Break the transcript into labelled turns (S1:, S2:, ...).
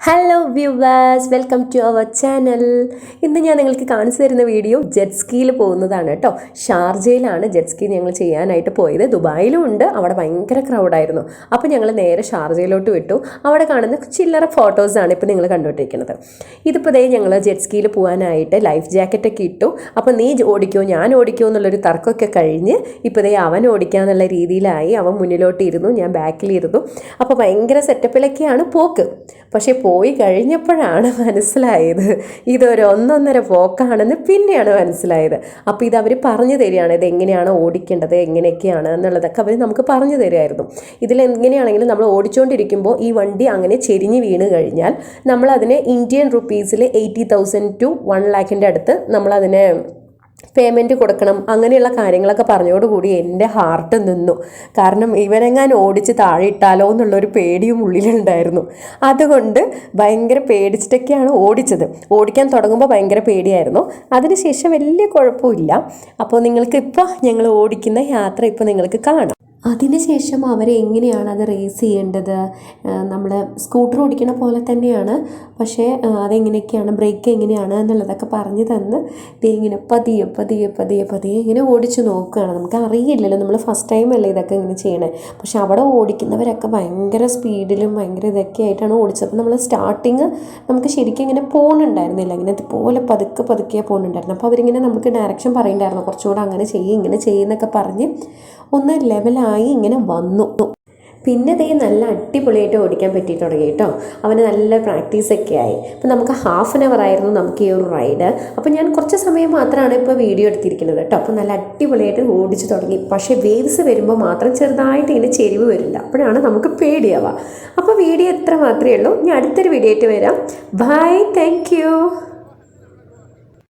S1: Hello viewers, welcome to our channel. ഇന്ന് ഞാൻ നിങ്ങൾക്ക് കാണിച്ചു തരുന്ന വീഡിയോ ജെറ്റ് സ്കീയിൽ പോകുന്നതാണ് കേട്ടോ. ഷാർജയിലാണ് ജെറ്റ് സ്കീ ഞങ്ങൾ ചെയ്യാനായിട്ട് പോയത്. ദുബായിലും ഉണ്ട്, അവിടെ ഭയങ്കര ക്രൗഡായിരുന്നു. അപ്പോൾ ഞങ്ങൾ നേരെ ഷാർജയിലോട്ട് വിട്ടു. അവിടെ കാണുന്ന ചില്ലറ ഫോട്ടോസാണ് ഇപ്പോൾ നിങ്ങൾ കണ്ടുകൊണ്ടിരിക്കുന്നത്. ഇതിപ്പോൾ ഞങ്ങൾ ജെറ്റ് സ്കീയിൽ പോകാനായിട്ട് ലൈഫ് ജാക്കറ്റൊക്കെ ഇട്ടു. അപ്പോൾ നീ ഓടിക്കോ ഞാൻ ഓടിക്കോ എന്നുള്ളൊരു തർക്കമൊക്കെ കഴിഞ്ഞ് ഇപ്പോൾ അവൻ ഓടിക്കാന്നുള്ള രീതിയിലായി. അവൻ മുന്നിലോട്ട് ഇരുന്നു, ഞാൻ ബാക്കിലിരുന്നു. അപ്പോൾ ഭയങ്കര സെറ്റപ്പിലൊക്കെയാണ് പോക്ക്. പക്ഷേ പോയി കഴിഞ്ഞപ്പോഴാണ് മനസ്സിലായത് ഇതൊരു ഒന്നൊന്നര പോക്കാണെന്ന് പിന്നെയാണ് മനസ്സിലായത്. അപ്പോൾ അവർ പറഞ്ഞു തരികയാണ് ഇതെങ്ങനെയാണ് ഓടിക്കേണ്ടത്, എങ്ങനെയൊക്കെയാണ് എന്നുള്ളതൊക്കെ അവർ നമുക്ക് പറഞ്ഞു തരുമായിരുന്നു. ഇതിലെങ്ങനെയാണെങ്കിലും നമ്മൾ ഓടിച്ചുകൊണ്ടിരിക്കുമ്പോൾ ഈ വണ്ടി അങ്ങനെ ചെരിഞ്ഞ് വീണ് കഴിഞ്ഞാൽ നമ്മളതിനെ ഇന്ത്യൻ റുപ്പീസിൽ 80,000 to 1 lakhിൻ്റെ അടുത്ത് നമ്മളതിനെ പേയ്മെൻറ്റ് കൊടുക്കണം. അങ്ങനെയുള്ള കാര്യങ്ങളൊക്കെ പറഞ്ഞോടുകൂടി എൻ്റെ ഹാർട്ട് നിന്നു. കാരണം ഇവനെങ്ങാൻ ഓടിച്ച് താഴെ ഇട്ടാലോ എന്നുള്ളൊരു പേടിയും ഉള്ളിലുണ്ടായിരുന്നു. അതുകൊണ്ട് ഭയങ്കര പേടിച്ചിട്ടൊക്കെയാണ് ഓടിച്ചത്. ഓടിക്കാൻ തുടങ്ങുമ്പോൾ ഭയങ്കര പേടിയായിരുന്നു. അതിനുശേഷം വലിയ കുഴപ്പമില്ല. അപ്പോൾ നിങ്ങൾക്ക് ഇപ്പോൾ ഞങ്ങൾ ഓടിക്കുന്ന യാത്ര ഇപ്പോൾ നിങ്ങൾക്ക് കാണാം. അതിനുശേഷം അവരെ എങ്ങനെയാണ് അത് റേസ് ചെയ്യേണ്ടത്, നമ്മൾ സ്കൂട്ടർ ഓടിക്കണ പോലെ തന്നെയാണ്. പക്ഷേ അതെങ്ങനെയൊക്കെയാണ്, ബ്രേക്ക് എങ്ങനെയാണ് എന്നുള്ളതൊക്കെ പറഞ്ഞു തന്ന് ഇങ്ങനെ പതിയെ പതിയെ പതിയെ പതിയെ ഇങ്ങനെ ഓടിച്ച് നോക്കുകയാണ്. നമുക്ക് അറിയില്ലല്ലോ, നമ്മൾ ഫസ്റ്റ് ടൈം അല്ലേ ഇതൊക്കെ ഇങ്ങനെ ചെയ്യണേ. പക്ഷെ അവിടെ ഓടിക്കുന്നവരൊക്കെ ഭയങ്കര സ്പീഡിലും ഭയങ്കര ഇതൊക്കെ ആയിട്ടാണ് ഓടിച്ചത്. അപ്പോൾ നമ്മൾ സ്റ്റാർട്ടിങ് നമുക്ക് ശരിക്കും ഇങ്ങനെ പോകുന്നുണ്ടായിരുന്നില്ല, ഇങ്ങനെ ഇതുപോലെ പതുക്കെ പതുക്കെ പോകുന്നുണ്ടായിരുന്നു. അപ്പോൾ അവരിങ്ങനെ നമുക്ക് ഡയറക്ഷൻ പറയുന്നുണ്ടായിരുന്നു, കുറച്ചുകൂടെ അങ്ങനെ ചെയ്യും ഇങ്ങനെ ചെയ്യുന്നൊക്കെ പറഞ്ഞ് ഒന്ന് ലെവലായി ഇങ്ങനെ വന്നു. പിന്നെ നല്ല അടിപൊളിയായിട്ട് ഓടിക്കാൻ പറ്റി തുടങ്ങി കേട്ടോ. അവന് നല്ല പ്രാക്ടീസൊക്കെ ആയി. അപ്പോൾ നമുക്ക് 1/2 hour ആയിരുന്നു നമുക്ക് ഈ ഒരു റൈഡ്. അപ്പോൾ ഞാൻ കുറച്ച് സമയം മാത്രമാണ് ഇപ്പോൾ വീഡിയോ എടുത്തിരിക്കുന്നത് കേട്ടോ. അപ്പോൾ നല്ല അടിപൊളിയായിട്ട് ഓടിച്ച് തുടങ്ങി. പക്ഷേ വേവ്സ് വരുമ്പോൾ മാത്രം ചെറുതായിട്ട് ഇങ്ങനെ ചെരിവ് വരില്ല, അപ്പോഴാണ് നമുക്ക് പേടിയാവുക. അപ്പോൾ വീഡിയോ എത്ര മാത്രമേ ഉള്ളൂ. ഞാൻ അടുത്തൊരു വീഡിയോ ആയിട്ട് വരാം. Bye, thank U.